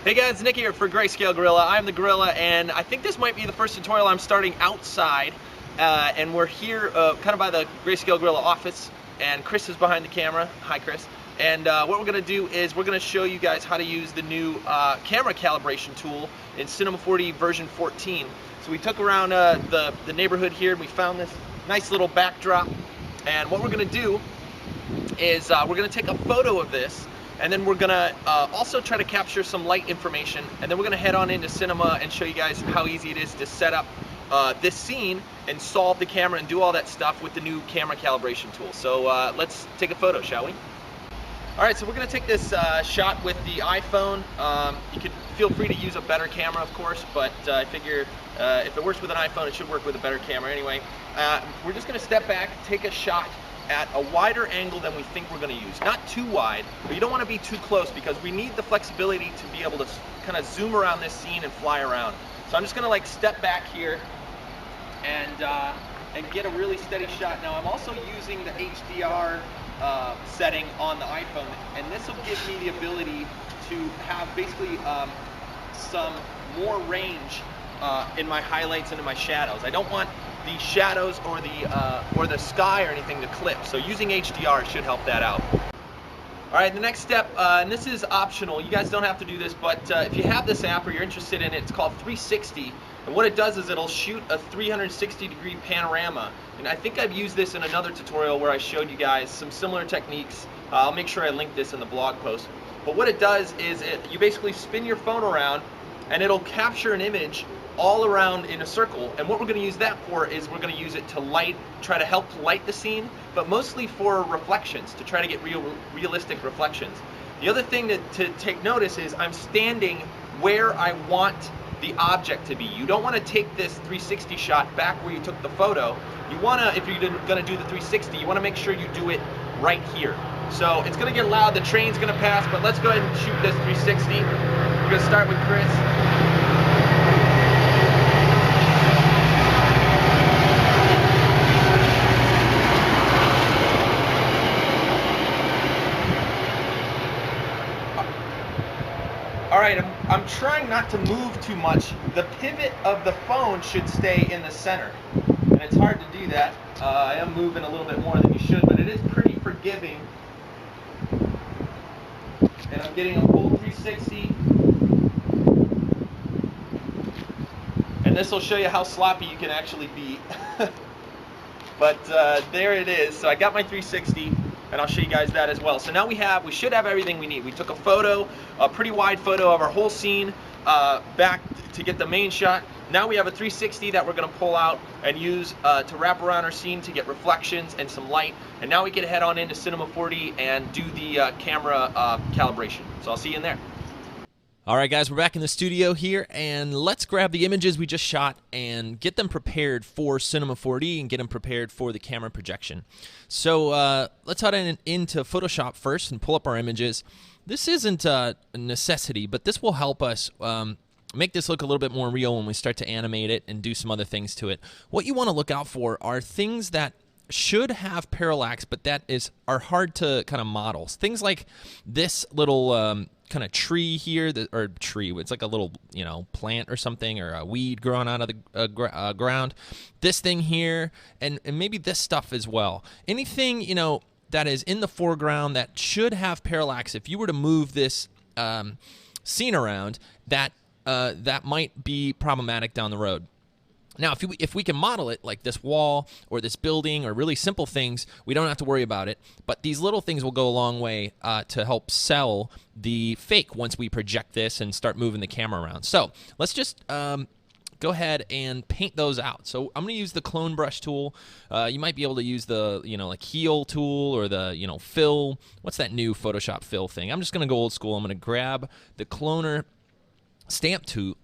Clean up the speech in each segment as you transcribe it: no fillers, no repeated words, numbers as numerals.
Hey guys, Nick here for Grayscale Gorilla. I'm the Gorilla, and I think this might be the first tutorial I'm starting outside. And we're here kind of by the Grayscale Gorilla office, and Chris is behind the camera. Hi Chris. And what we're going to do is we're going to show you guys how to use the new camera calibration tool in Cinema 4D version 14. So we took around the neighborhood here and we found this nice little backdrop. And what we're going to do is we're going to take a photo of this, and then we're gonna also try to capture some light information, and then we're gonna head on into Cinema and show you guys how easy it is to set up this scene and solve the camera and do all that stuff with the new camera calibration tool. So let's take a photo, shall we? Alright, so we're gonna take this shot with the iPhone. You could feel free to use a better camera, of course, but I figure if it works with an iPhone, it should work with a better camera anyway. We're just gonna step back, take a shot at a wider angle than we think we're going to use. Not too wide, but you don't want to be too close because we need the flexibility to be able to kind of zoom around this scene and fly around. So I'm just going to like step back here and get a really steady shot. Now I'm also using the HDR setting on the iPhone, and this will give me the ability to have basically some more range in my highlights and in my shadows. I don't want the shadows or the sky or anything to clip, so using HDR should help that out. Alright, the next step, and this is optional, you guys don't have to do this, but if you have this app or you're interested in it, it's called 360, and what it does is it'll shoot a 360-degree panorama, and I think I've used this in another tutorial where I showed you guys some similar techniques. I'll make sure I link this in the blog post. But what it does is you basically spin your phone around and it'll capture an image all around in a circle, and what we're going to use that for is we're going to use it to try to help light the scene, but mostly for reflections, to try to get realistic reflections. The other thing to take notice is I'm standing where I want the object to be. You don't want to take this 360 shot back where you took the photo. You want to, if you're going to do the 360, you want to make sure you do it right here. So it's going to get loud, the train's going to pass, but let's go ahead and shoot this 360. We're going to start with Chris. Alright, I'm trying not to move too much. The pivot of the phone should stay in the center, and it's hard to do that. I am moving a little bit more than you should, but it is pretty forgiving. And I'm getting a full 360. And this will show you how sloppy you can actually be. But there it is. So I got my 360. And I'll show you guys that as well. So now we should have everything we need. We took a photo, a pretty wide photo of our whole scene back to get the main shot. Now we have a 360 that we're going to pull out and use to wrap around our scene to get reflections and some light. And now we can head on into Cinema 4D and do the camera calibration. So I'll see you in there. Alright guys, we're back in the studio here, and let's grab the images we just shot and get them prepared for Cinema 4D and get them prepared for the camera projection. So let's head into Photoshop first and pull up our images. This isn't a necessity, but this will help us make this look a little bit more real when we start to animate it and do some other things to it. What you want to look out for are things that should have parallax, but are hard to kind of model. Things like this little kind of tree here, it's like a little, plant or something, or a weed growing out of the ground. This thing here, and maybe this stuff as well. Anything, that is in the foreground that should have parallax, if you were to move this scene around, that might be problematic down the road. Now, if we can model it like this wall or this building or really simple things, we don't have to worry about it. But these little things will go a long way to help sell the fake once we project this and start moving the camera around. So let's just go ahead and paint those out. So I'm going to use the clone brush tool. You might be able to use the like heal tool or the fill. What's that new Photoshop fill thing? I'm just going to go old school. I'm going to grab the clone stamp tool,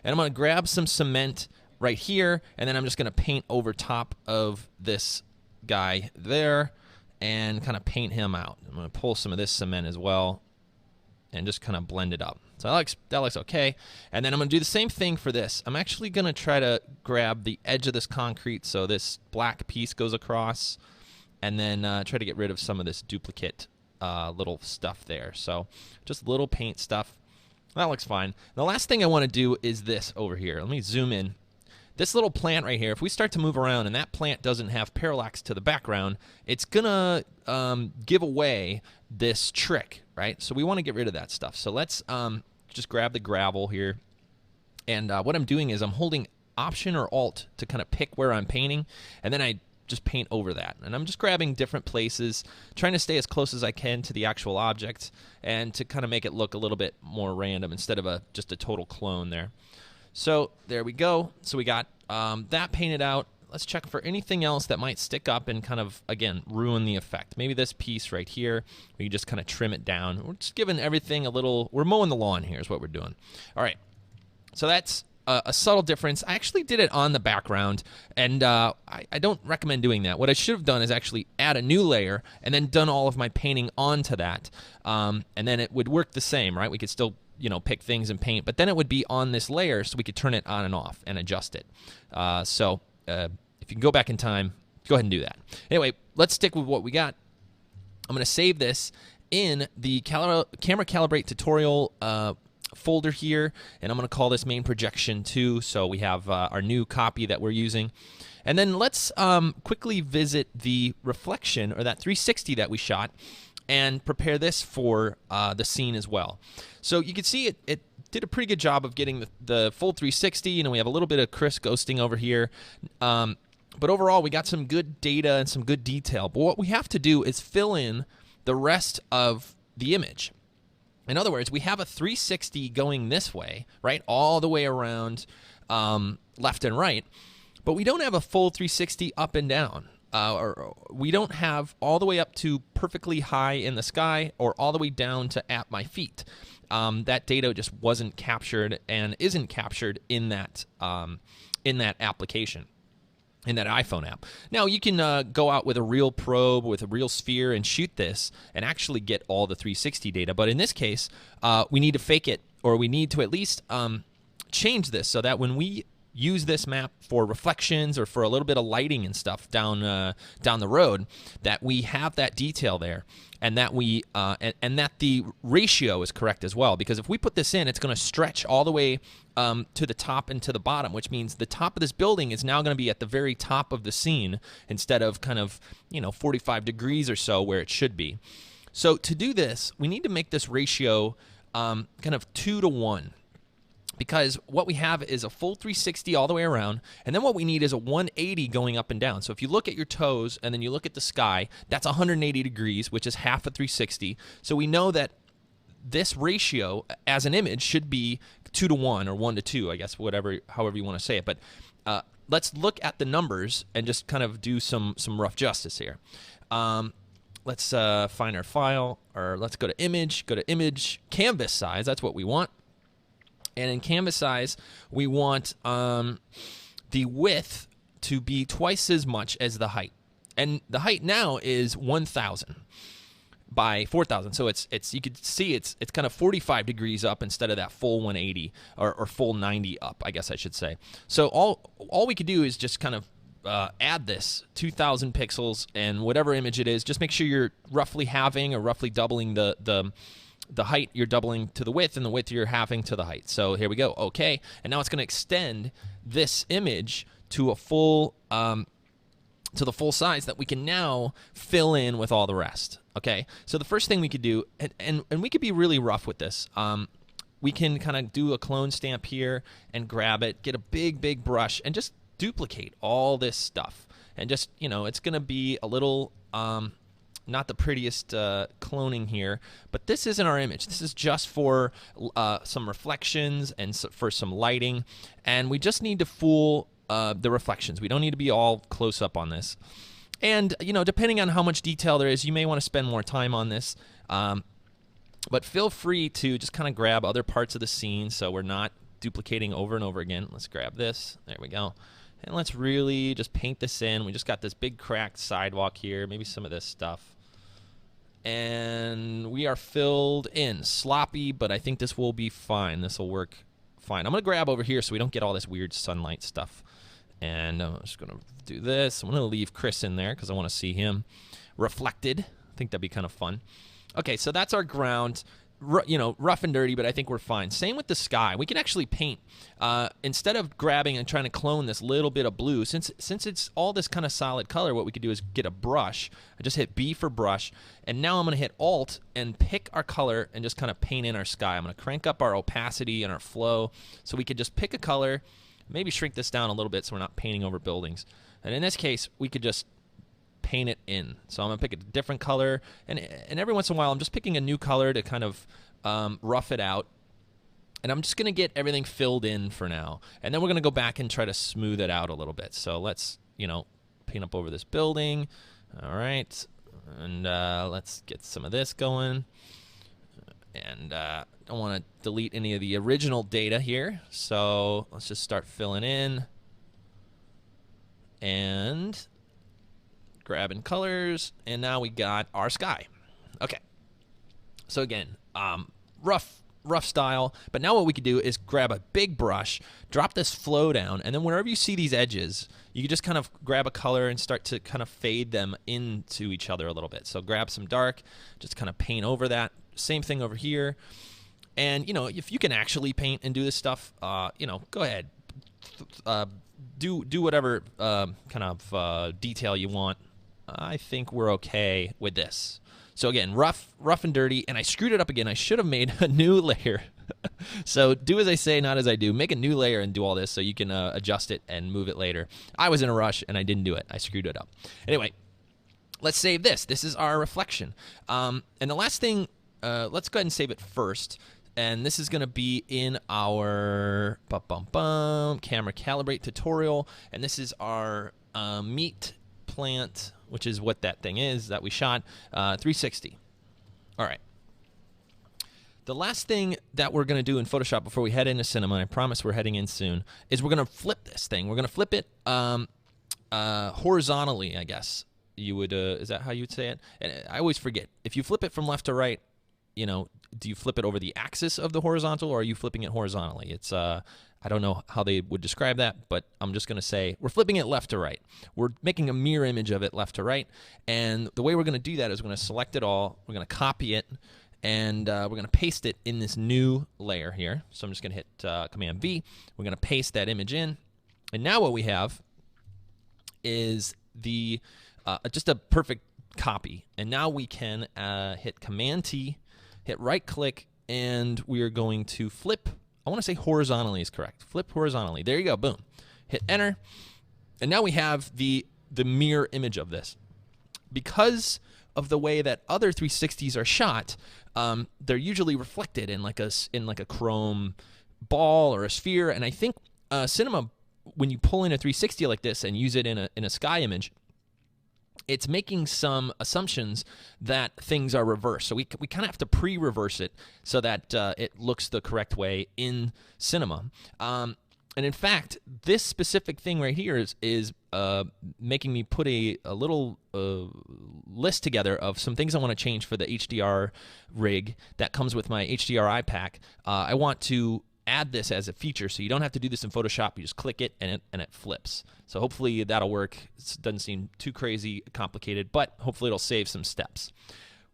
and I'm going to grab some cement right here, and then I'm just going to paint over top of this guy there and kind of paint him out. I'm going to pull some of this cement as well and just kind of blend it up. So that looks okay. And then I'm going to do the same thing for this. I'm actually going to try to grab the edge of this concrete so this black piece goes across, and then try to get rid of some of this duplicate little stuff there. So just little paint stuff. That looks fine. The last thing I want to do is this over here. Let me zoom in. This little plant right here, if we start to move around and that plant doesn't have parallax to the background, it's going to give away this trick, right? So we want to get rid of that stuff. So let's just grab the gravel here. And what I'm doing is I'm holding Option or Alt to kind of pick where I'm painting, and then I just paint over that. And I'm just grabbing different places, trying to stay as close as I can to the actual object and to kind of make it look a little bit more random instead of just a total clone there. So there we go. So we got that painted out. Let's check for anything else that might stick up and kind of, again, ruin the effect. Maybe this piece right here, we can just kind of trim it down. We're just giving everything a little, we're mowing the lawn here is what we're doing. All right. So that's a subtle difference. I actually did it on the background, and I don't recommend doing that. What I should have done is actually add a new layer and then done all of my painting onto that, and then it would work the same, right? We could still, you know, pick things and paint, but then it would be on this layer so we could turn it on and off and adjust it. So if you can go back in time, go ahead and do that. Anyway, let's stick with what we got. I'm going to save this in the Camera Calibrate tutorial folder here, and I'm going to call this main projection 2, so we have our new copy that we're using. And then let's quickly visit the reflection, or that 360 that we shot, and prepare this for the scene as well. So you can see it did a pretty good job of getting the full 360. You know, we have a little bit of Chris ghosting over here, but overall we got some good data and some good detail. But what we have to do is fill in the rest of the image. In other words, we have a 360 going this way, right, all the way around left and right, but we don't have a full 360 up and down. Or we don't have all the way up to perfectly high in the sky or all the way down to at my feet. That data just wasn't captured and isn't captured in that application, in that iPhone app. Now, you can go out with a real probe, with a real sphere, and shoot this and actually get all the 360 data. But in this case, we need to fake it, or we need to at least change this so that when we use this map for reflections or for a little bit of lighting and stuff down the road, that we have that detail there, and that we and that the ratio is correct as well. Because if we put this in, it's going to stretch all the way to the top and to the bottom, which means the top of this building is now going to be at the very top of the scene instead of kind of, you know, 45 degrees or so where it should be. So to do this, we need to make this ratio kind of 2 to 1. Because what we have is a full 360 all the way around, and then what we need is a 180 going up and down. So if you look at your toes and then you look at the sky, that's 180 degrees, which is half a 360. So we know that this ratio as an image should be 2 to 1 or 1 to 2, I guess, however you want to say it. But let's look at the numbers and just kind of do some rough justice here. Let's find our file, or let's go to image, canvas size, that's what we want. And in canvas size, we want the width to be twice as much as the height. And the height now is 1,000 by 4,000. So it's you can see it's kind of 45 degrees up instead of that full 180 or full 90 up, I guess I should say. So all we could do is just kind of add this 2,000 pixels and whatever image it is. Just make sure you're roughly halving or roughly doubling the height, you're doubling to the width, and the width you're halving to the height. So here we go. Okay, and now it's going to extend this image to a full to the full size that we can now fill in with all the rest. Okay, so the first thing we could do, and we could be really rough with this. We can kind of do a clone stamp here and grab it, get a big brush, and just duplicate all this stuff. And just, you know, it's going to be a little not the prettiest cloning here, but this isn't our image. This is just for some reflections and for some lighting, and we just need to fool the reflections. We don't need to be all close up on this. And, you know, depending on how much detail there is, you may want to spend more time on this, but feel free to just kind of grab other parts of the scene so we're not duplicating over and over again. Let's grab this. There we go. And let's really just paint this in. We just got this big cracked sidewalk here, maybe some of this stuff. And we are filled in. Sloppy, but I think this will be fine. This will work fine. I'm going to grab over here so we don't get all this weird sunlight stuff. And I'm just going to do this. I'm going to leave Chris in there because I want to see him reflected. I think that'd be kind of fun. Okay, so that's our ground. You know, rough and dirty, but I think we're fine. Same with the sky. We can actually paint. Instead of grabbing and trying to clone this little bit of blue, since it's all this kind of solid color, what we could do is get a brush. I just hit B for brush, and now I'm going to hit Alt and pick our color and just kind of paint in our sky. I'm going to crank up our opacity and our flow so we could just pick a color, maybe shrink this down a little bit so we're not painting over buildings. And in this case, we could just paint it in. So I'm going to pick a different color, and every once in a while I'm just picking a new color to kind of rough it out. And I'm just going to get everything filled in for now. And then we're going to go back and try to smooth it out a little bit. So let's, you know, paint up over this building. All right. And let's get some of this going. And I don't want to delete any of the original data here. So let's just start filling in. And grabbing colors, and now we got our sky. Okay. So again, rough style, but now what we could do is grab a big brush, drop this flow down, and then wherever you see these edges, you can just kind of grab a color and start to kind of fade them into each other a little bit. So grab some dark, just kind of paint over that. Same thing over here. And, you know, if you can actually paint and do this stuff, you know, go ahead. Do whatever kind of detail you want. I think we're okay with this. So again, rough and dirty, and I screwed it up again. I should have made a new layer. So do as I say, not as I do. Make a new layer and do all this so you can adjust it and move it later. I was in a rush, and I didn't do it. I screwed it up. Anyway, let's save this. This is our reflection. And the last thing, let's go ahead and save it first. And this is going to be in our camera calibrate tutorial. And this is our meat plant, which is what that thing is that we shot, 360. All right. The last thing that we're going to do in Photoshop before we head into Cinema, and I promise we're heading in soon, is we're going to flip this thing. We're going to flip it horizontally, I guess. You would, is that how you would say it? And I always forget. If you flip it from left to right, you know, do you flip it over the axis of the horizontal, or are you flipping it horizontally? It's, I don't know how they would describe that, but I'm just going to say we're flipping it left to right. We're making a mirror image of it left to right, and the way we're going to do that is we're going to select it all, we're going to copy it, and we're going to paste it in this new layer here. So I'm just going to hit Command V. We're going to paste that image in, and now what we have is the just a perfect copy. And now we can hit Command T, hit right click, and we are going to flip. I want to say horizontally is correct. Flip horizontally. There you go. Boom. Hit enter. And now we have the mirror image of this. Because of the way that other 360s are shot, they're usually reflected in like a chrome ball or a sphere. And I think Cinema, when you pull in a 360 like this and use it in a sky image, it's making some assumptions that things are reversed. So we kind of have to pre-reverse it so that it looks the correct way in Cinema. And in fact, this specific thing right here is making me put a little list together of some things I want to change for the HDR rig that comes with my HDR iPack. I want to add this as a feature, so you don't have to do this in Photoshop. You just click it and it flips. So hopefully that'll work. It doesn't seem too crazy complicated, but hopefully it'll save some steps.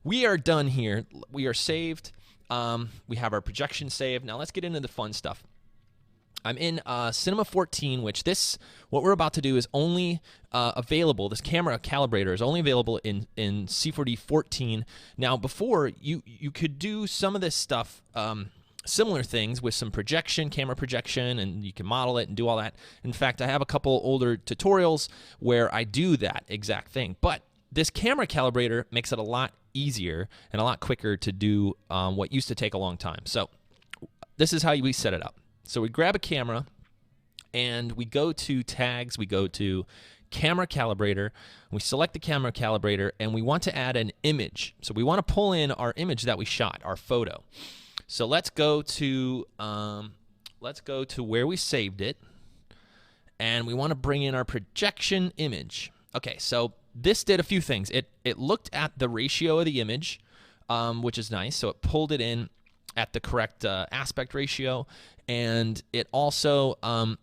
We are done here. We are saved. We have our projection saved. Now let's get into the fun stuff. I'm in Cinema 14, which what we're about to do is only available. This camera calibrator is only available in C4D 14. Now before, you could do some of this stuff, similar things with some camera projection, and you can model it and do all that. In fact, I have a couple older tutorials where I do that exact thing. But this camera calibrator makes it a lot easier and a lot quicker to do what used to take a long time. So this is how we set it up. So we grab a camera, and we go to tags, we go to camera calibrator, we select the camera calibrator, and we want to add an image. So we want to pull in our image that we shot, our photo. So let's go to where we saved it, and we want to bring in our projection image. Okay, so this did a few things. It looked at the ratio of the image, which is nice. So it pulled it in at the correct aspect ratio, and it also kind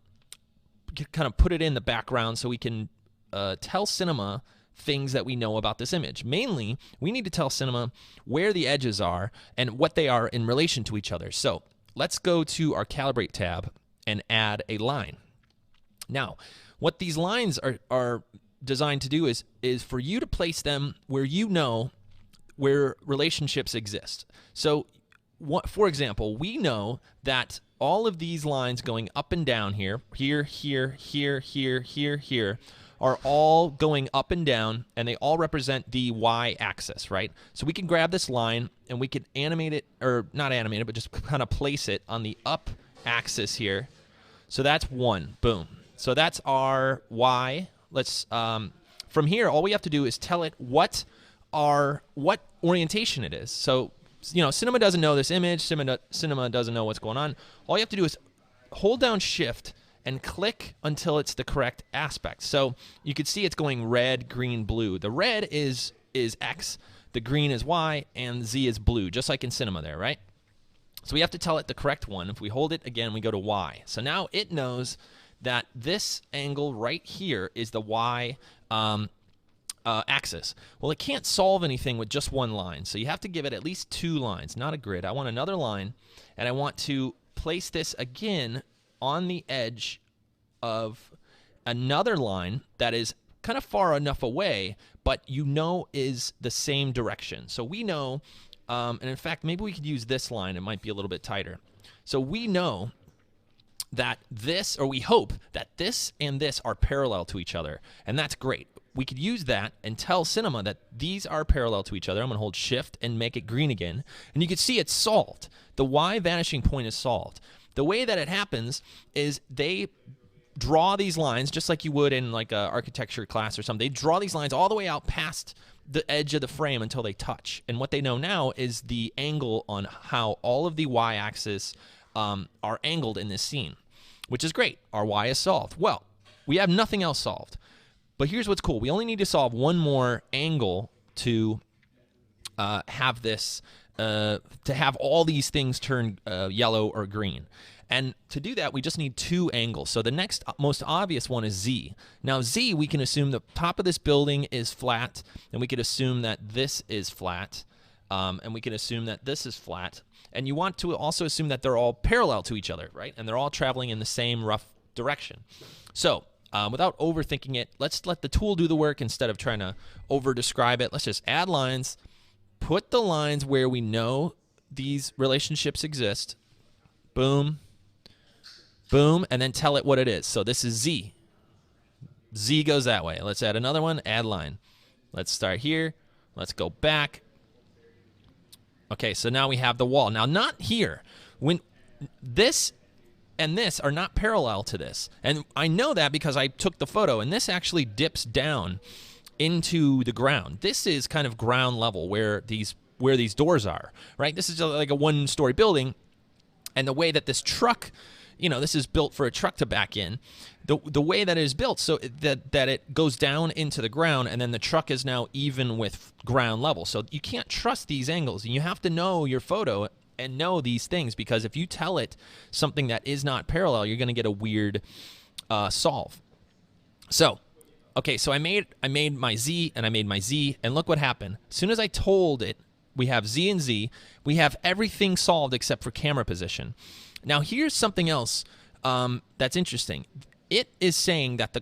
of put it in the background so we can tell Cinema things that we know about this image. Mainly, we need to tell Cinema where the edges are and what they are in relation to each other. So let's go to our Calibrate tab and add a line. Now, what these lines are designed to do is for you to place them where you know where relationships exist. So, for example, we know that all of these lines going up and down here, here, are all going up and down, and they all represent the y-axis, right? So we can grab this line, and we can animate it, or not animate it, but just kind of place it on the up axis here. So that's 1, boom. So that's our y. Let's, from here, all we have to do is tell it what orientation it is. So, you know, Cinema doesn't know this image, Cinema doesn't know what's going on. All you have to do is hold down Shift and click until it's the correct aspect. So you can see it's going red, green, blue. The red is X, the green is Y, and Z is blue, just like in Cinema there, right? So we have to tell it the correct one. If we hold it again, we go to Y. So now it knows that this angle right here is the Y axis. Well, it can't solve anything with just one line, so you have to give it at least 2 lines, not a grid. I want another line, and I want to place this again on the edge of another line that is kind of far enough away, but you know is the same direction. So we know, and in fact, maybe we could use this line. It might be a little bit tighter. So we know that this, or we hope that this and this are parallel to each other, and that's great. We could use that and tell Cinema that these are parallel to each other. I'm going to hold Shift and make it green again, and you can see it's solved. The Y vanishing point is solved. The way that it happens is they draw these lines just like you would in like an architecture class or something. They draw these lines all the way out past the edge of the frame until they touch. And what they know now is the angle on how all of the Y-axis are angled in this scene, which is great. Our Y is solved. Well, we have nothing else solved. But here's what's cool. We only need to solve one more angle to have this, to have all these things turn yellow or green. And to do that, we just need 2 angles. So the next most obvious one is Z. Now Z, we can assume the top of this building is flat, and we could assume that this is flat, and we can assume that this is flat. And you want to also assume that they're all parallel to each other, right? And they're all traveling in the same rough direction. So without overthinking it, let's let the tool do the work instead of trying to over-describe it. Let's just add lines, put the lines where we know these relationships exist, boom, boom, and then tell it what it is. So this is Z. Z goes that way. Let's add another one, add line. Let's start here. Let's go back. Okay, so now we have the wall. Now, not here. When this and this are not parallel to this. And I know that because I took the photo, and this actually dips down into the ground. This is kind of ground level where these doors are, right? This is like a 1-story building, and the way that this truck, you know, this is built for a truck to back in. The way that it is built so that it goes down into the ground, and then the truck is now even with ground level. So you can't trust these angles, and you have to know your photo and know these things, because if you tell it something that is not parallel, you're going to get a weird solve. So, okay, so I made my Z and I made my Z, and look what happened. As soon as I told it we have Z and Z, we have everything solved except for camera position. Now here's something else that's interesting. It is saying that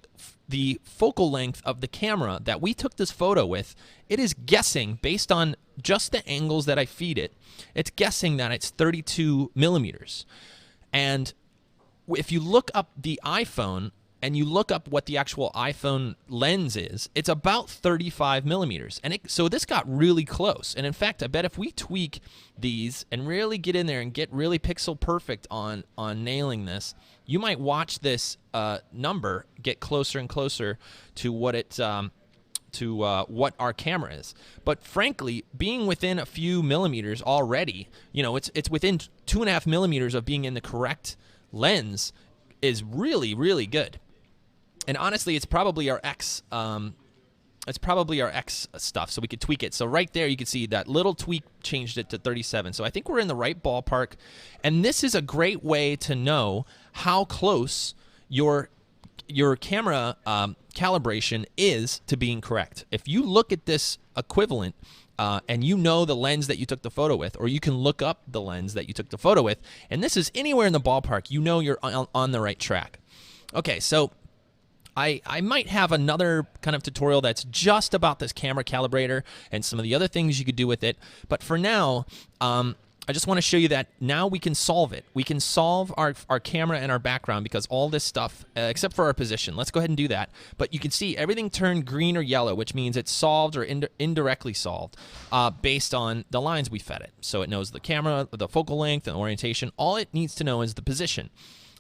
the focal length of the camera that we took this photo with, it is guessing based on just the angles that I feed it, it's guessing that it's 32 millimeters. And if you look up the iPhone and you look up what the actual iPhone lens is, it's about 35 millimeters. And so this got really close. And in fact, I bet if we tweak these and really get in there and get really pixel perfect on nailing this, you might watch this number get closer and closer to what it what our camera is. But frankly, being within a few millimeters already, you know, it's within 2.5 millimeters of being in the correct lens is really, really good. And honestly, it's probably our X. It's probably our X stuff, so we could tweak it. So right there, you can see that little tweak changed it to 37. So I think we're in the right ballpark. And this is a great way to know how close your your camera calibration is to being correct. If you look at this equivalent and you know the lens that you took the photo with, or you can look up the lens that you took the photo with, and this is anywhere in the ballpark, you know you're on the right track. Okay, so I might have another kind of tutorial that's just about this camera calibrator and some of the other things you could do with it, but for now, I just want to show you that now we can solve it. We can solve our camera and our background because all this stuff, except for our position. Let's go ahead and do that. But you can see everything turned green or yellow, which means it's solved or indirectly solved based on the lines we fed it. So it knows the camera, the focal length, and orientation. All it needs to know is the position.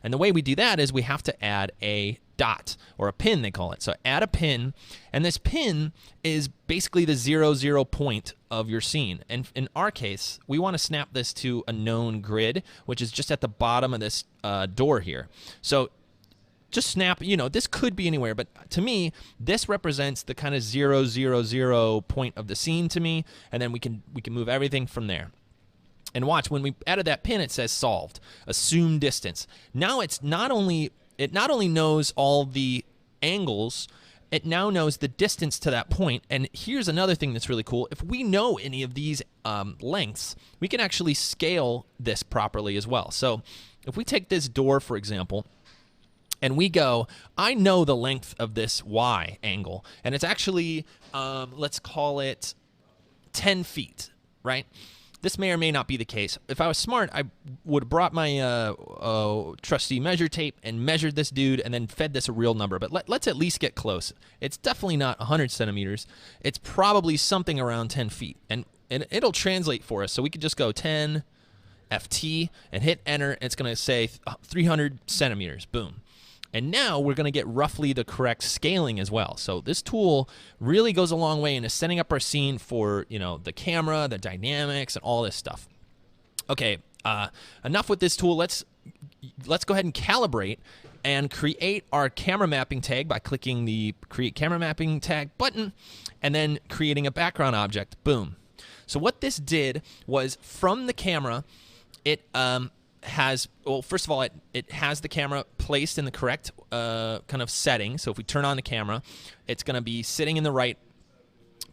And the way we do that is we have to add a dot, or a pin they call it. So add a pin, and this pin is basically the 0, 0 point of your scene. And in our case, we want to snap this to a known grid, which is just at the bottom of this door here. So just snap, you know, this could be anywhere, but to me, this represents the kind of 0, 0, 0 point of the scene to me, and then we can move everything from there. And watch, when we added that pin, it says solved, assume distance. Now it not only knows all the angles, it now knows the distance to that point. And here's another thing that's really cool. If we know any of these lengths, we can actually scale this properly as well. So if we take this door, for example, and we go, I know the length of this Y angle, and it's actually, let's call it 10 feet, right? This may or may not be the case. If I was smart, I would have brought my trusty measure tape and measured this dude and then fed this a real number. But let's at least get close. It's definitely not 100 centimeters. It's probably something around 10 feet. And it'll translate for us. So we could just go 10 FT and hit enter. And it's going to say 300 centimeters. Boom. And now we're going to get roughly the correct scaling as well. So this tool really goes a long way into setting up our scene for, you know, the camera, the dynamics, and all this stuff. Okay, enough with this tool. Let's go ahead and calibrate and create our camera mapping tag by clicking the Create Camera Mapping Tag button and then creating a background object. Boom. So what this did was from the camera, it has, well, first of all, it has the camera placed in the correct kind of setting. So if we turn on the camera, it's going to be sitting in the right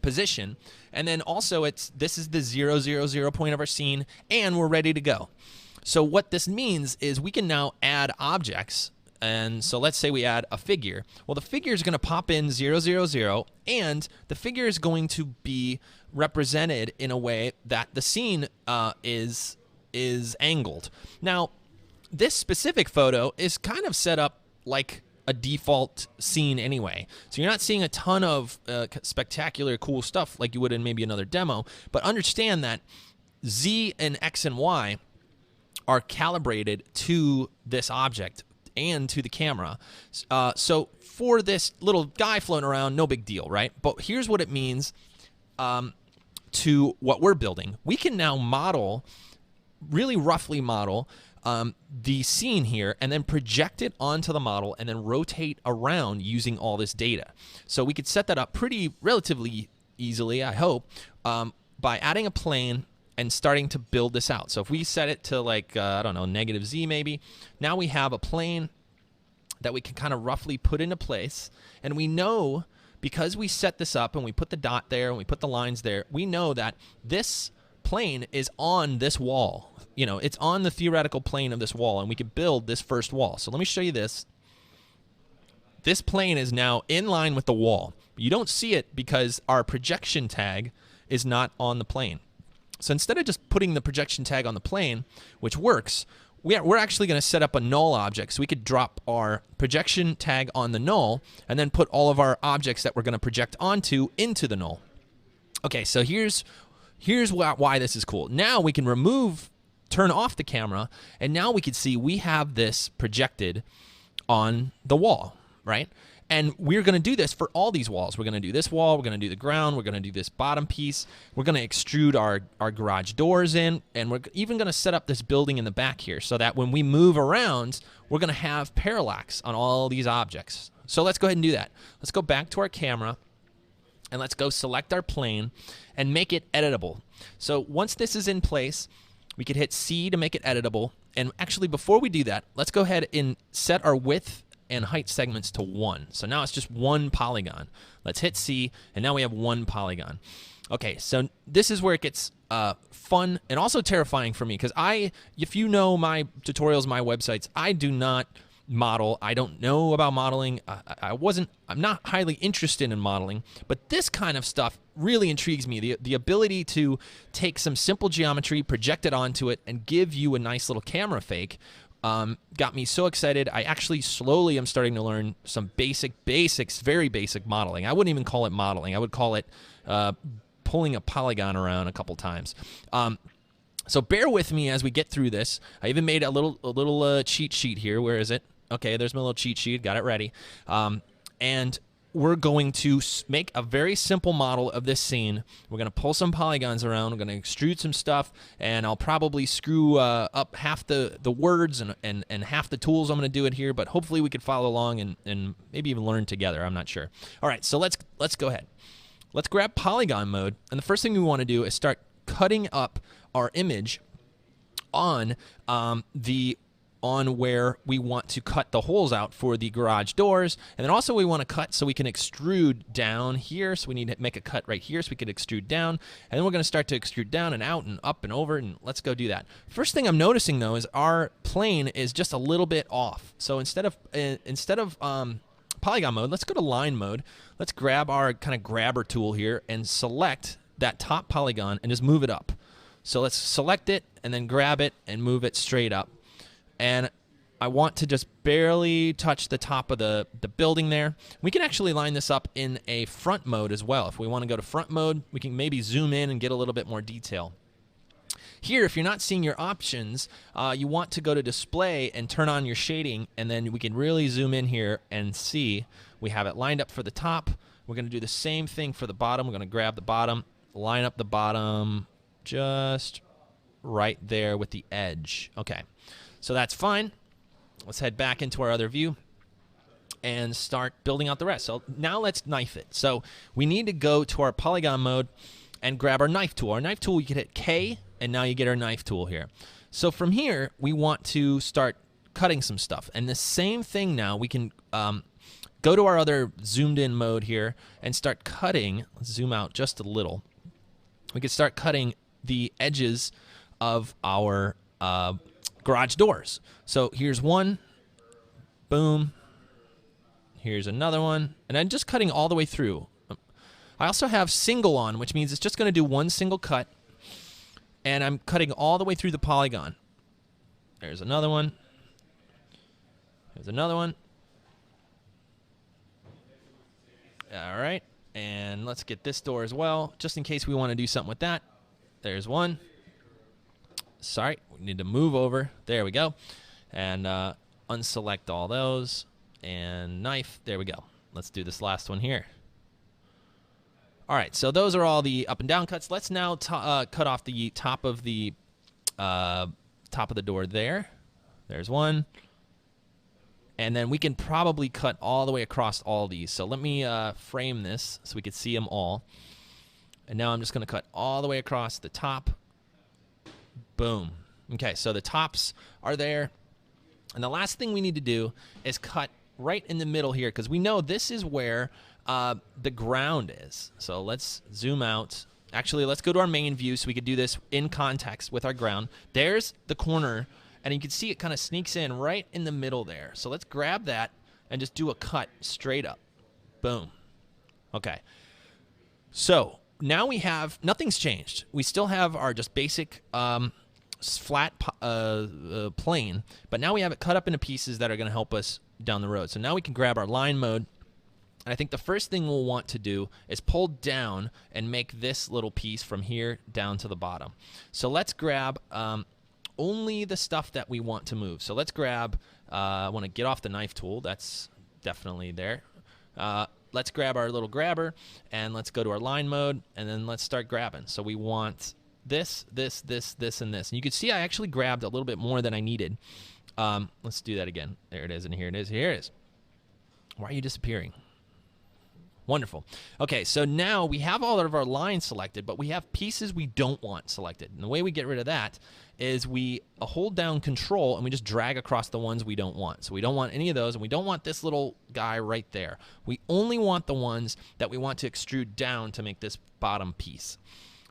position. And then also this is the 0, 0, 0 point of our scene, and we're ready to go. So what this means is we can now add objects. And so let's say we add a figure. Well, the figure is going to pop in 0, 0, 0, and the figure is going to be represented in a way that the scene is angled. Now, this specific photo is kind of set up like a default scene anyway. So you're not seeing a ton of spectacular cool stuff like you would in maybe another demo, but understand that Z and X and Y are calibrated to this object and to the camera. So for this little guy floating around, no big deal, right? But here's what it means to what we're building. We can now model, really roughly model the scene here and then project it onto the model and then rotate around using all this data. So we could set that up relatively easily, I hope, by adding a plane and starting to build this out. So if we set it to like, I don't know, -Z maybe, now we have a plane that we can kind of roughly put into place, and we know, because we set this up and we put the dot there and we put the lines there, we know that this plane is on this wall. You know, it's on the theoretical plane of this wall, and we can build this first wall. So let me show you this. This plane is now in line with the wall. You don't see it because our projection tag is not on the plane. So instead of just putting the projection tag on the plane, which works, we're actually going to set up a null object. So we could drop our projection tag on the null and then put all of our objects that we're going to project onto into the null. Okay, so here's why this is cool. Now we can turn off the camera, and now we can see we have this projected on the wall, right? And we're going to do this for all these walls. We're going to do this wall, we're going to do the ground, we're going to do this bottom piece, we're going to extrude our garage doors in, and we're even going to set up this building in the back here so that when we move around, we're going to have parallax on all these objects. So let's go ahead and do that. Let's go back to our camera, and let's go select our plane and make it editable. So once this is in place, we could hit C to make it editable. And actually, before we do that, let's go ahead and set our width and height segments to 1. So now it's just 1 polygon. Let's hit C, and now we have 1 polygon. Okay, so this is where it gets fun and also terrifying for me, because if you know my tutorials, my websites, I do not model. I don't know about modeling. I'm not highly interested in modeling, but this kind of stuff really intrigues me. The ability to take some simple geometry, project it onto it, and give you a nice little camera fake got me so excited. I actually slowly am starting to learn some basics, very basic modeling. I wouldn't even call it modeling. I would call it pulling a polygon around a couple times. So bear with me as we get through this. I even made a little cheat sheet here. Where is it? Okay, there's my little cheat sheet. Got it ready. And we're going to make a very simple model of this scene. We're going to pull some polygons around. We're going to extrude some stuff, and I'll probably screw up half the words and half the tools I'm going to do it here, but hopefully we could follow along and maybe even learn together. I'm not sure. All right, so let's go ahead. Let's grab polygon mode, and the first thing we want to do is start cutting up our image on where we want to cut the holes out for the garage doors. And then also we want to cut so we can extrude down here. So we need to make a cut right here so we can extrude down. And then we're going to start to extrude down and out and up and over, and let's go do that. First thing I'm noticing though is our plane is just a little bit off. So instead of polygon mode, let's go to line mode. Let's grab our kind of grabber tool here and select that top polygon and just move it up. So let's select it and then grab it and move it straight up. And I want to just barely touch the top of the building there. We can actually line this up in a front mode as well. If we want to go to front mode, we can maybe zoom in and get a little bit more detail. Here, if you're not seeing your options, you want to go to display and turn on your shading, and then we can really zoom in here and see we have it lined up for the top. We're going to do the same thing for the bottom. We're going to grab the bottom, line up the bottom just right there with the edge. Okay. So that's fine. Let's head back into our other view and start building out the rest. So now let's knife it. So we need to go to our polygon mode and grab our knife tool. Our knife tool, you can hit K, and now you get our knife tool here. So from here, we want to start cutting some stuff. And the same thing now, we can go to our other zoomed in mode here and start cutting. Let's zoom out just a little. We can start cutting the edges of our garage doors. So here's one, boom, here's another one, and I'm just cutting all the way through. I also have single on, which means it's just going to do one single cut, and I'm cutting all the way through the polygon. There's another one, there's another one. All right, and let's get this door as well, just in case we want to do something with that. There's one. Sorry, we need to move over. There we go. And unselect all those. And knife. There we go. Let's do this last one here. All right, so those are all the up and down cuts. Let's now cut off the top of the door there. There's one. And then we can probably cut all the way across all these. So let me frame this so we can see them all. And now I'm just going to cut all the way across the top. Boom. Okay, so the tops are there. And the last thing we need to do is cut right in the middle here, because we know this is where the ground is. So let's zoom out. Actually, let's go to our main view so we could do this in context with our ground. There's the corner, and you can see it kind of sneaks in right in the middle there. So let's grab that and just do a cut straight up. Boom. Okay. So now we have, nothing's changed. We still have our just basic flat plane, but now we have it cut up into pieces that are going to help us down the road. So now we can grab our line mode, and I think the first thing we'll want to do is pull down and make this little piece from here down to the bottom. So let's grab only the stuff that we want to move. So let's grab, I want to get off the knife tool. That's definitely there. Let's grab our little grabber, and let's go to our line mode, and then let's start grabbing. So we want this, this, this, this, and this. And you can see I actually grabbed a little bit more than I needed. Let's do that again. There it is, and here it is. Here it is. Why are you disappearing? Wonderful. Okay, so now we have all of our lines selected, but we have pieces we don't want selected. And the way we get rid of that is we hold down Control and we just drag across the ones we don't want. So we don't want any of those, and we don't want this little guy right there. We only want the ones that we want to extrude down to make this bottom piece.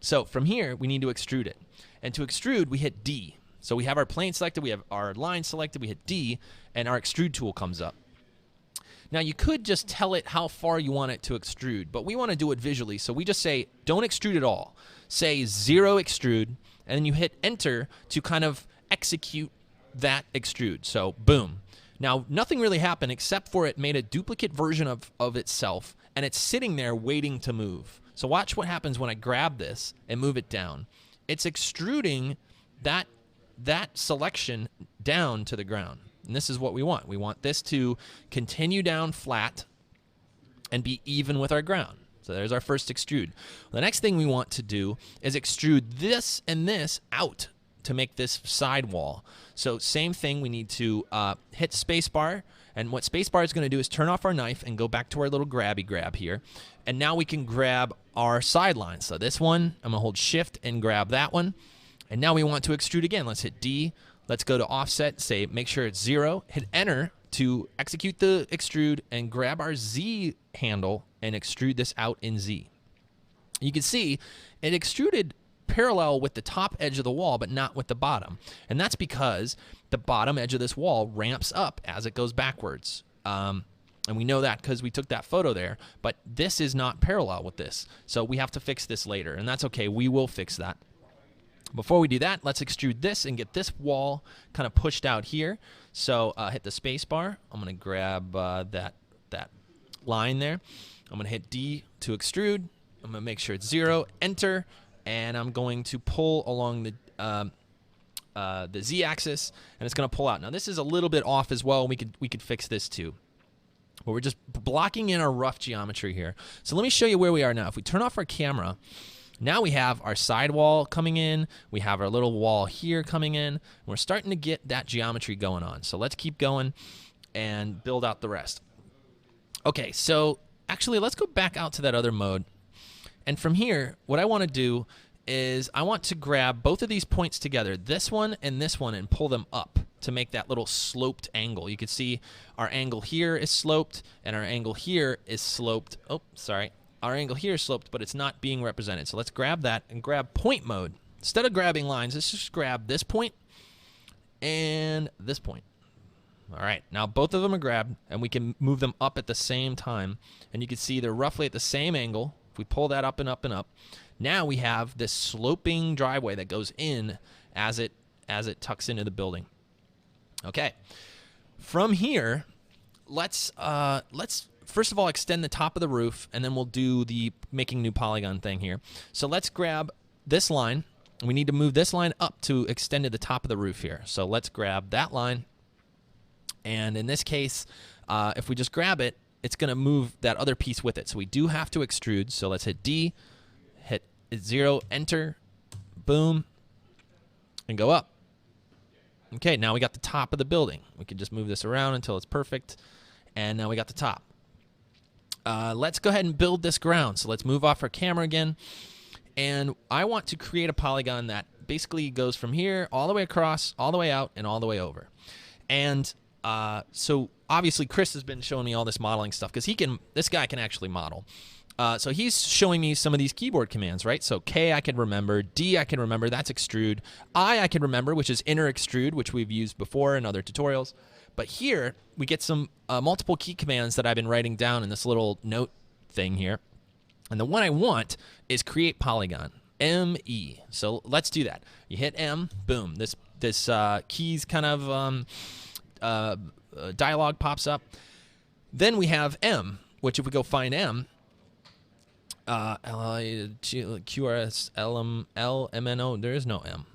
So from here, we need to extrude it. And to extrude, we hit D. So we have our plane selected, we have our line selected, we hit D, and our extrude tool comes up. Now, you could just tell it how far you want it to extrude, but we want to do it visually, so we just say, don't extrude at all. Say 0 extrude, and then you hit Enter to kind of execute that extrude. So, boom. Now, nothing really happened except for it made a duplicate version of itself, and it's sitting there waiting to move. So watch what happens when I grab this and move it down. It's extruding that selection down to the ground. And this is what we want. We want this to continue down flat and be even with our ground. So there's our first extrude. The next thing we want to do is extrude this and this out to make this sidewall. So same thing, we need to hit spacebar. And what spacebar is going to do is turn off our knife and go back to our little grabby grab here. And now we can grab our sideline. So this one, I'm going to hold Shift and grab that one. And now we want to extrude again. Let's hit D. Let's go to offset, say make sure it's 0, hit Enter to execute the extrude, and grab our Z handle and extrude this out in Z. You can see it extruded parallel with the top edge of the wall, but not with the bottom. And that's because the bottom edge of this wall ramps up as it goes backwards. And we know that because we took that photo there, but this is not parallel with this. So we have to fix this later, and that's okay. We will fix that. Before we do that, let's extrude this and get this wall kind of pushed out here. So hit the space bar. I'm going to grab that line there. I'm going to hit D to extrude. I'm going to make sure it's 0, Enter, and I'm going to pull along the Z-axis, and it's going to pull out. Now this is a little bit off as well. We could fix this too. But we're just blocking in our rough geometry here. So let me show you where we are now. If we turn off our camera, now we have our sidewall coming in, we have our little wall here coming in, and we're starting to get that geometry going on. So let's keep going and build out the rest. Okay, so actually let's go back out to that other mode. And from here, what I want to do is I want to grab both of these points together, this one, and pull them up to make that little sloped angle. You can see our angle here is sloped, and our angle here is sloped. Oh, sorry. Our angle here is sloped, but it's not being represented. So let's grab that and grab point mode. Instead of grabbing lines, let's just grab this point and this point. All right, now both of them are grabbed, and we can move them up at the same time. And you can see they're roughly at the same angle. If we pull that up and up and up, now we have this sloping driveway that goes in as it tucks into the building. Okay, from here, let's first of all extend the top of the roof, and then we'll do the making new polygon thing here. So let's grab this line. We need to move this line up to extend to the top of the roof here. So let's grab that line, and in this case, if we just grab it, it's going to move that other piece with it. So we do have to extrude. So let's hit D, hit 0, Enter, boom, and go up. Okay, now we got the top of the building. We can just move this around until it's perfect, and now we got the top. Let's go ahead and build this ground. So let's move off our camera again, and I want to create a polygon that basically goes from here all the way across, all the way out, and all the way over. And so obviously Chris has been showing me all this modeling stuff because this guy can actually model. So he's showing me some of these keyboard commands, right? So K I can remember, D I can remember, that's extrude. I can remember, which is inner extrude, which we've used before in other tutorials. But here we get some multiple key commands that I've been writing down in this little note thing here. And the one I want is create polygon, ME. So let's do that. You hit M, boom. This keys kind of dialog pops up. Then we have M, which if we go find M, QRS, LM, LMNO, there is no M.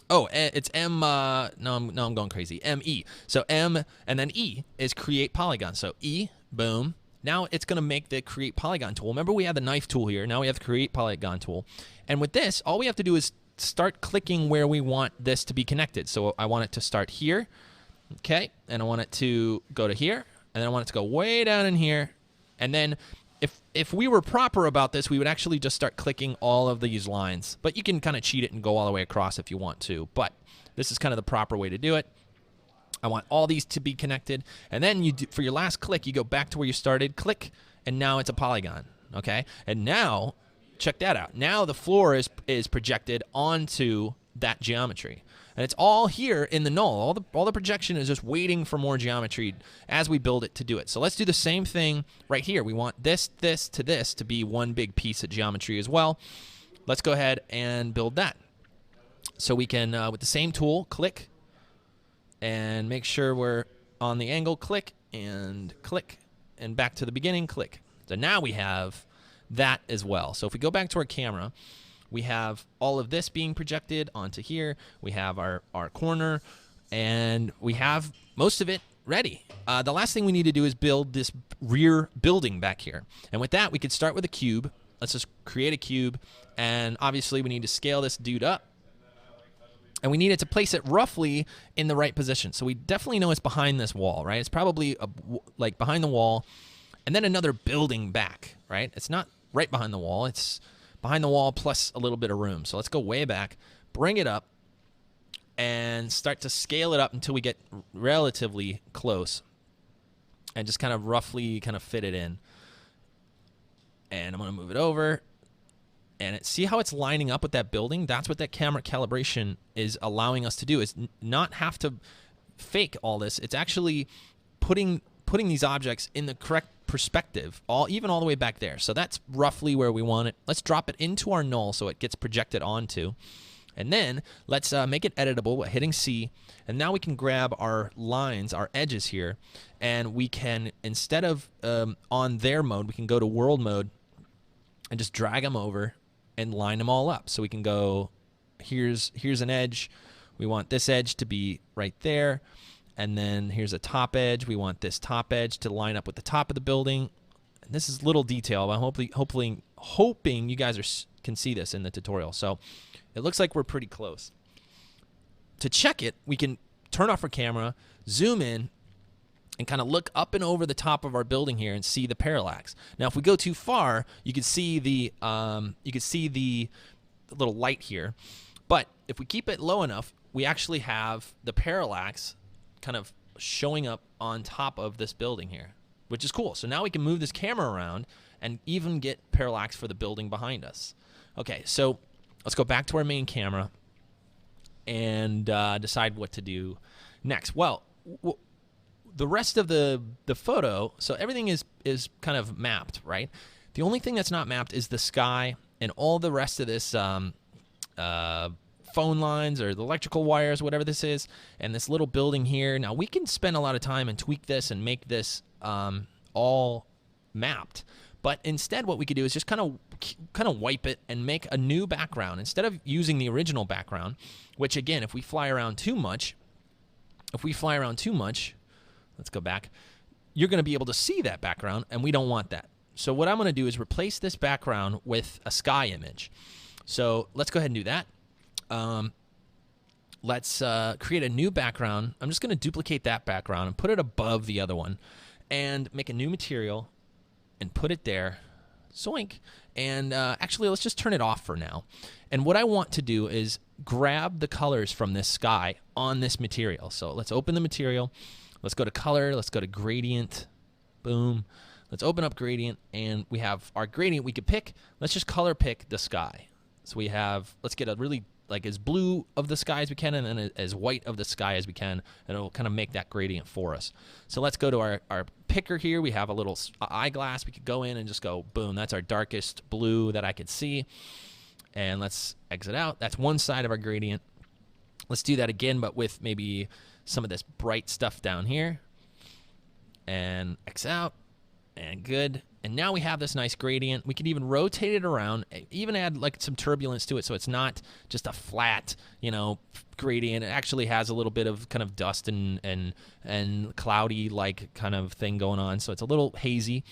Oh, it's M, no, I'm going crazy, ME. So M and then E is create polygon. So E, boom. Now it's going to make the create polygon tool. Remember we had the knife tool here. Now we have the create polygon tool. And with this, all we have to do is start clicking where we want this to be connected. So I want it to start here, okay? And I want it to go to here. And then I want it to go way down in here And then if we were proper about this, we would actually just start clicking all of these lines. But you can kind of cheat it and go all the way across if you want to. But this is kind of the proper way to do it. I want all these to be connected. And then you do, for your last click, you go back to where you started, click, and now it's a polygon. Okay? And now, check that out. Now the floor is projected onto that geometry. And it's all here in the null. All the projection is just waiting for more geometry as we build it to do it. So let's do the same thing right here. We want this to be one big piece of geometry as well. Let's go ahead and build that. So we can, with the same tool, click and make sure we're on the angle, click, and back to the beginning, click. So now we have that as well. So if we go back to our camera, we have all of this being projected onto here. We have our corner, and we have most of it ready. The last thing we need to do is build this rear building back here. And with that, we could start with a cube. Let's just create a cube, and obviously we need to scale this dude up. And we need it to place it roughly in the right position. So we definitely know it's behind this wall, right? It's probably like behind the wall, and then another building back, right? It's not right behind the wall. It's behind the wall plus a little bit of room. So let's go way back, bring it up, and start to scale it up until we get relatively close, and just kind of roughly kind of fit it in. And I'm going to move it over. And see how it's lining up with that building? That's what that camera calibration is allowing us to do, is not have to fake all this. It's actually putting these objects in the correct perspective, even all the way back there. So that's roughly where we want it. Let's drop it into our null so it gets projected onto. And then let's make it editable by hitting C. And now we can grab our lines, our edges here, and we can, instead of on their mode, we can go to world mode and just drag them over and line them all up. So we can go, here's an edge. We want this edge to be right there. And then here's a top edge. We want this top edge to line up with the top of the building. And this is little detail, but hoping you guys can see this in the tutorial. So it looks like we're pretty close. To check it, we can turn off our camera, zoom in, and kind of look up and over the top of our building here and see the parallax. Now, if we go too far, you can see the little light here. But if we keep it low enough, we actually have the parallax kind of showing up on top of this building here, which is cool. So now we can move this camera around and even get parallax for the building behind us. Okay, so let's go back to our main camera and decide what to do next. Well, the rest of the photo, so everything is kind of mapped, right? The only thing that's not mapped is the sky and all the rest of this phone lines or the electrical wires, whatever this is, and this little building here. Now, we can spend a lot of time and tweak this and make this all mapped. But instead, what we could do is just kind of wipe it and make a new background. Instead of using the original background, which, again, if we fly around too much, let's go back, you're going to be able to see that background, and we don't want that. So what I'm going to do is replace this background with a sky image. So let's go ahead and do that. Let's create a new background. I'm just going to duplicate that background and put it above the other one and make a new material and put it there. Zoink. And actually, let's just turn it off for now. And what I want to do is grab the colors from this sky on this material. So let's open the material. Let's go to color. Let's go to gradient. Boom. Let's open up gradient, and we have our gradient we could pick. Let's just color pick the sky. So we have, let's get a really, like, as blue of the sky as we can, and then as white of the sky as we can, and it'll kind of make that gradient for us. So let's go to our picker here. We have a little eyeglass. We could go in and just go, boom, that's our darkest blue that I could see. And let's exit out. That's one side of our gradient. Let's do that again, but with maybe some of this bright stuff down here. And X out. And good. And now we have this nice gradient. We can even rotate it around, even add like some turbulence to it, so it's not just a flat, gradient. It actually has a little bit of kind of dust and cloudy like kind of thing going on, so it's a little hazy.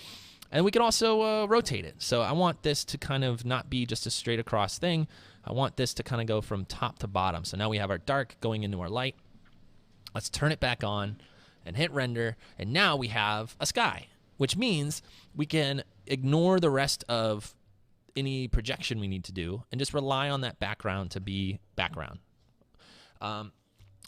And we can also rotate it. So I want this to kind of not be just a straight across thing. I want this to kind of go from top to bottom. So now we have our dark going into our light. Let's turn it back on and hit render. And now we have a sky. which means we can ignore the rest of any projection we need to do and just rely on that background to be background.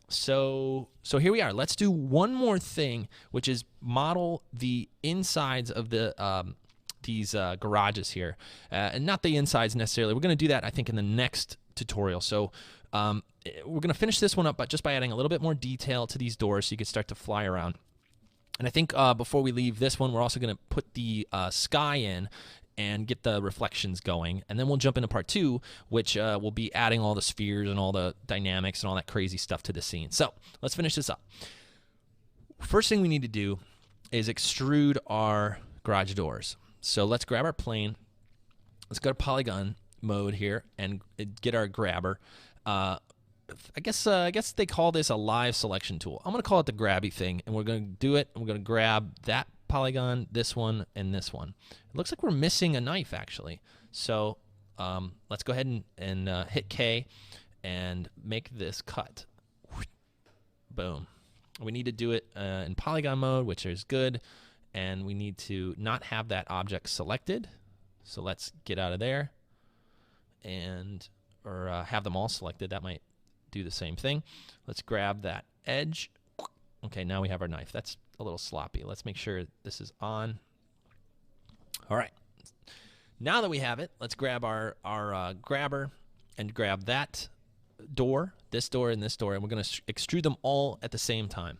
So here we are. Let's do one more thing, which is model the insides of the these garages here, and not the insides necessarily. We're going to do that, I think, in the next tutorial. So we're going to finish this one up, but just by adding a little bit more detail to these doors so you can start to fly around. And I think before we leave this one, we're also going to put the sky in and get the reflections going. And then we'll jump into part 2, which will be adding all the spheres and all the dynamics and all that crazy stuff to the scene. So let's finish this up. First thing we need to do is extrude our garage doors. So let's grab our plane. Let's go to polygon mode here and get our grabber. I guess they call this a live selection tool. I'm going to call it the grabby thing, and we're going to do it. And we're going to grab that polygon, this one, and this one. It looks like we're missing a knife, actually. So let's go ahead and hit K and make this cut. Boom. We need to do it in polygon mode, which is good, and we need to not have that object selected. So let's get out of there or have them all selected. That might do the same thing. Let's grab that edge. Okay, now we have our knife. That's a little sloppy. Let's make sure this is on. All right. Now that we have it, let's grab our grabber and grab that door, this door, and this door, and we're going to extrude them all at the same time.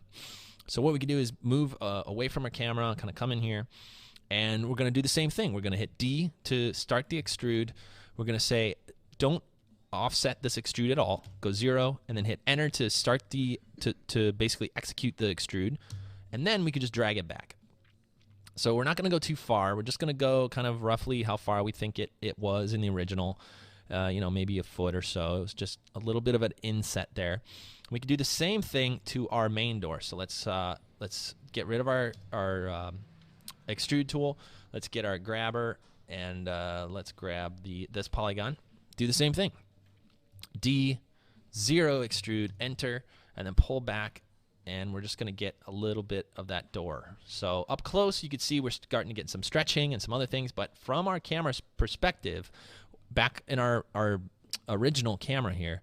So what we can do is move away from our camera, kind of come in here, and we're going to do the same thing. We're going to hit D to start the extrude. We're going to say, don't offset this extrude at all. Go 0, and then hit Enter to start to basically execute the extrude, and then we can just drag it back. So we're not going to go too far. We're just going to go kind of roughly how far we think it was in the original. You know, maybe a foot or so. It was just a little bit of an inset there. We can do the same thing to our main door. So let's get rid of our extrude tool. Let's get our grabber and let's grab this polygon. Do the same thing. D, 0, extrude, Enter, and then pull back, and we're just going to get a little bit of that door. So up close, you can see we're starting to get some stretching and some other things, but from our camera's perspective, back in our original camera here,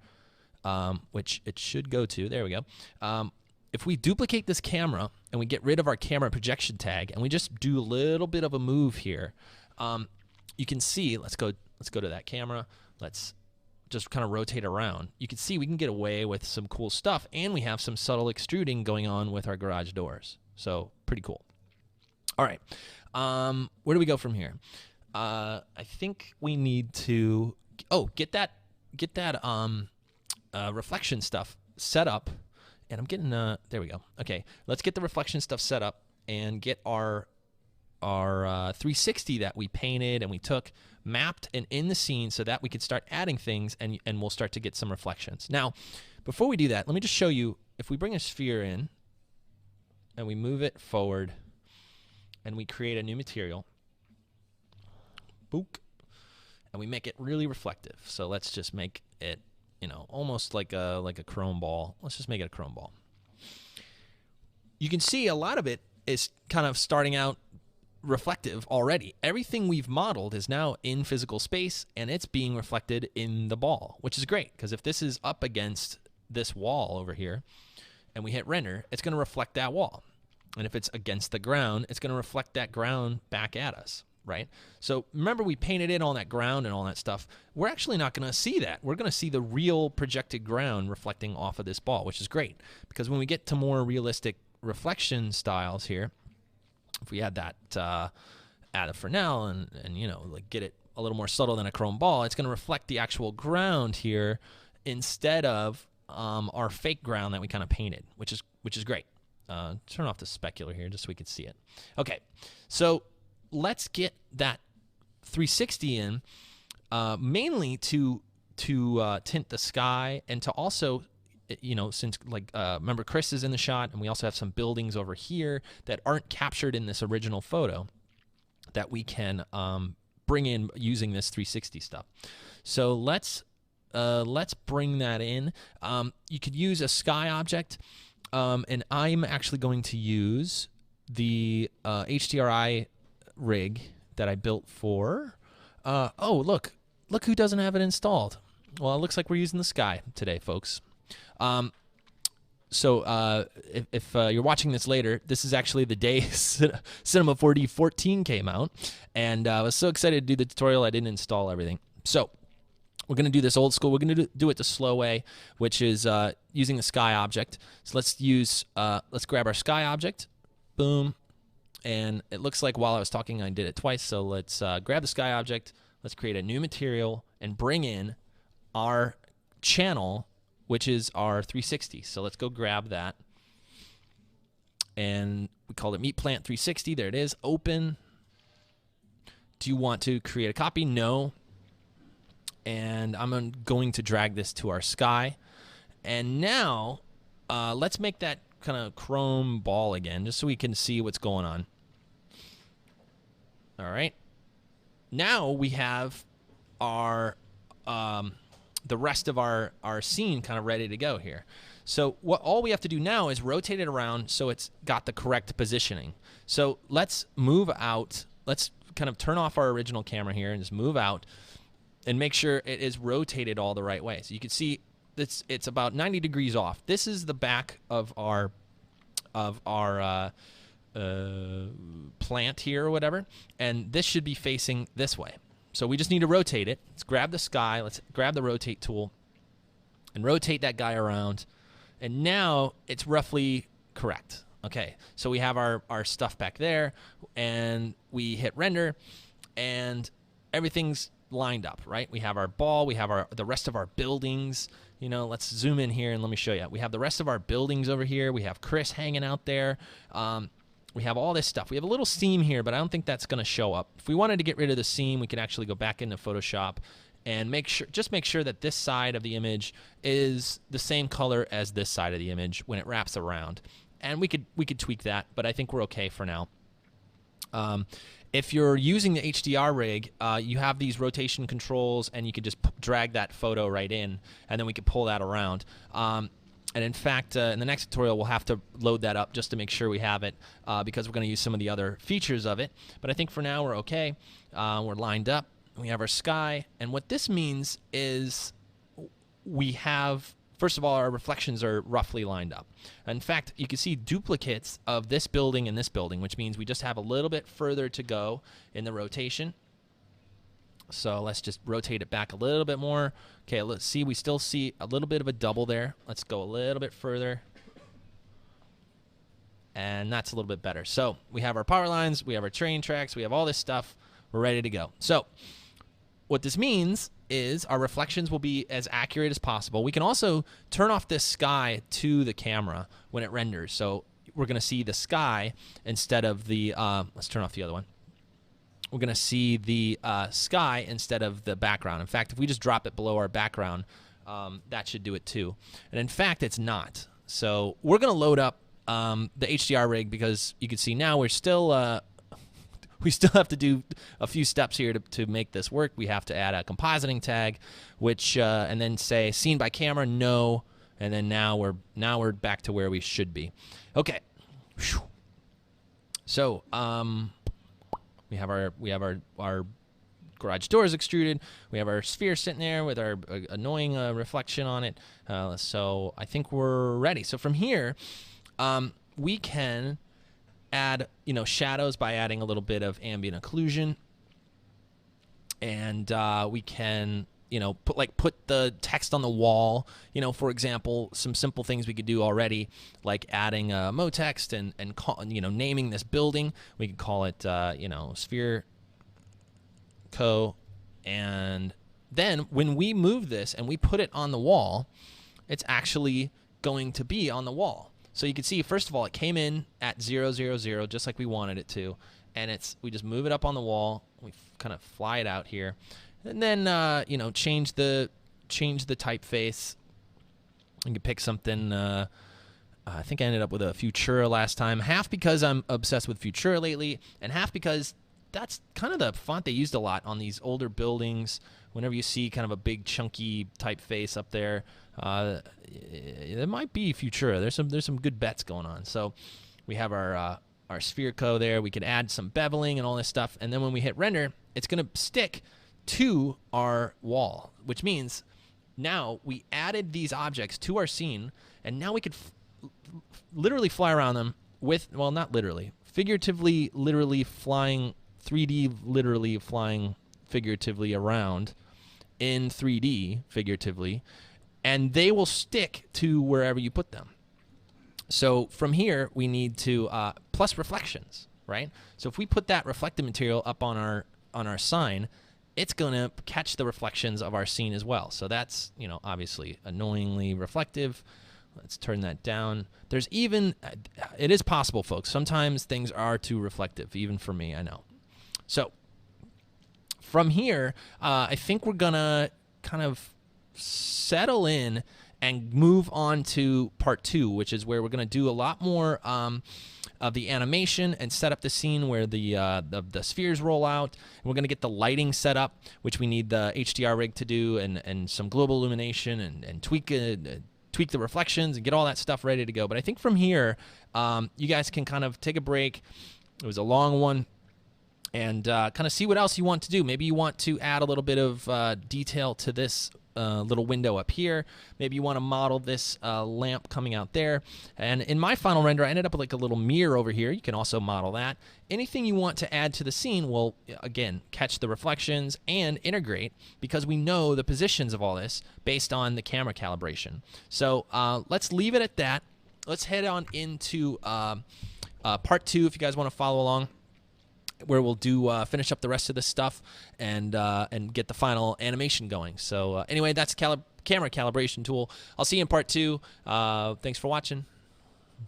which it should go to, there we go. If we duplicate this camera and we get rid of our camera projection tag and we just do a little bit of a move here, you can see, let's go to that camera. Let's just kind of rotate around. You can see we can get away with some cool stuff, and we have some subtle extruding going on with our garage doors. So pretty cool. All right, where do we go from here? I think we need to get that reflection stuff set up, and I'm getting there we go. Okay, let's get the reflection stuff set up and get our 360 that we painted and we took mapped and in the scene so that we could start adding things and we'll start to get some reflections. Now, before we do that, let me just show you, if we bring a sphere in and we move it forward and we create a new material, boop, and we make it really reflective. So let's just make it, you know, almost like a chrome ball. Let's just make it a chrome ball. You can see a lot of it is kind of starting out reflective already. Everything we've modeled is now in physical space, and it's being reflected in the ball, which is great, because if this is up against this wall over here and we hit render, it's going to reflect that wall. And if it's against the ground, it's going to reflect that ground back at us, right? So remember, we painted in all that ground and all that stuff. We're actually not going to see that. We're going to see the real projected ground reflecting off of this ball, which is great, because when we get to more realistic reflection styles here, if we add that add a Fresnel and you know, like get it a little more subtle than a chrome ball, it's going to reflect the actual ground here instead of our fake ground that we kind of painted, which is great. Turn off the specular here just so we can see it. Okay, so let's get that 360 in, mainly to tint the sky and to also, you know, since like remember Chris is in the shot, and we also have some buildings over here that aren't captured in this original photo that we can bring in using this 360 stuff. So let's bring that in. You could use a sky object, and I'm actually going to use the HDRI rig that I built for. Oh, look who doesn't have it installed. Well, it looks like we're using the Sky today, folks. So if you're watching this later, this is actually the day Cinema 4D 14 came out, and I was so excited to do the tutorial I didn't install everything. So we're going to do this old school. We're going to do it the slow way, which is using the Sky object. So let's grab our Sky object, boom, and it looks like while I was talking I did it twice. So let's grab the Sky object. Let's create a new material and bring in our channel, which is our 360. So let's go grab that. And we called it Meat Plant 360. There it is. Open. Do you want to create a copy? No. And I'm going to drag this to our Sky. And now let's make that kind of chrome ball again, just so we can see what's going on. All right. Now we have our the rest of our scene kind of ready to go here. So all we have to do now is rotate it around so it's got the correct positioning. So let's move out. Let's kind of turn off our original camera here and just move out and make sure it is rotated all the right way. So you can see it's about 90 degrees off. This is the back of our plant here or whatever, and this should be facing this way. So we just need to rotate it. Let's grab the Sky. Let's grab the rotate tool and rotate that guy around. And now it's roughly correct. Okay, so we have our stuff back there, and we hit render, and everything's lined up, right? We have our ball. We have the rest of our buildings. You know, let's zoom in here and let me show you. We have the rest of our buildings over here. We have Chris hanging out there. We have all this stuff. We have a little seam here, but I don't think that's going to show up. If we wanted to get rid of the seam, we could actually go back into Photoshop and make sure that this side of the image is the same color as this side of the image when it wraps around. And we could tweak that, but I think we're okay for now. If you're using the HDR rig, you have these rotation controls, and you can just drag that photo right in, and then we can pull that around. And in fact, in the next tutorial, we'll have to load that up just to make sure we have it, because we're going to use some of the other features of it. But I think for now we're okay. We're lined up. We have our Sky. And what this means is we have, first of all, our reflections are roughly lined up. In fact, you can see duplicates of this building and this building, which means we just have a little bit further to go in the rotation. So let's just rotate it back a little bit more. Okay, let's see. We still see a little bit of a double there. Let's go a little bit further. And that's a little bit better. So we have our power lines. We have our train tracks. We have all this stuff. We're ready to go. So what this means is our reflections will be as accurate as possible. We can also turn off this Sky to the camera when it renders. So we're going to see the Sky instead of the, let's turn off the other one. We're going to see the Sky instead of the background. In fact, if we just drop it below our background, that should do it too. And in fact, it's not. So we're going to load up the HDR rig, because you can see now we still have to do a few steps here to make this work. We have to add a compositing tag, which and then say seen by camera, no, and then now we're back to where we should be. Okay. So we have our garage doors extruded. We have our sphere sitting there with our annoying reflection on it. So I think we're ready. So from here, we can add, shadows by adding a little bit of ambient occlusion, and we can, put the text on the wall. For example, some simple things we could do already, like adding mo text and naming this building. We could call it, Sphere Co. And then when we move this and we put it on the wall, it's actually going to be on the wall. So you can see, first of all, it came in at 0, 0, 0, just like we wanted it to. And we just move it up on the wall. We kind of fly it out here. And then, change the typeface. You can pick something. I think I ended up with a Futura last time. Half because I'm obsessed with Futura lately, and half because that's kind of the font they used a lot on these older buildings. Whenever you see kind of a big chunky typeface up there, it might be Futura. There's some good bets going on. So we have our our sphere co there. We could add some beveling and all this stuff. And then when we hit render, it's going to stick to our wall, which means now we added these objects to our scene, and now we could literally fly around them with, well, not literally, figuratively, literally flying, 3D literally flying figuratively around in 3D figuratively, and they will stick to wherever you put them. So from here, we need to, plus reflections, right? So if we put that reflective material up on our sign, it's going to catch the reflections of our scene as well. So that's, you know, obviously annoyingly reflective. Let's turn that down. There's even, it is possible, folks. Sometimes things are too reflective, even for me, I know. So from here, I think we're going to kind of settle in and move on to part 2, which is where we're going to do a lot more of the animation and set up the scene where the spheres roll out. And we're going to get the lighting set up, which we need the HDR rig to do, and some global illumination, and tweak the reflections and get all that stuff ready to go. But I think from here, you guys can kind of take a break. It was a long one. And kind of see what else you want to do. Maybe you want to add a little bit of detail to this little window up here. Maybe you want to model this lamp coming out there. And in my final render, I ended up with like a little mirror over here. You can also model that. Anything you want to add to the scene will, again, catch the reflections and integrate, because we know the positions of all this based on the camera calibration. So let's leave it at that. Let's head on into part 2 if you guys want to follow along, where we'll do finish up the rest of this stuff and get the final animation going. So anyway, that's Camera Calibration Tool. I'll see you in part 2. Thanks for watching.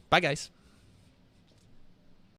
Bye, guys.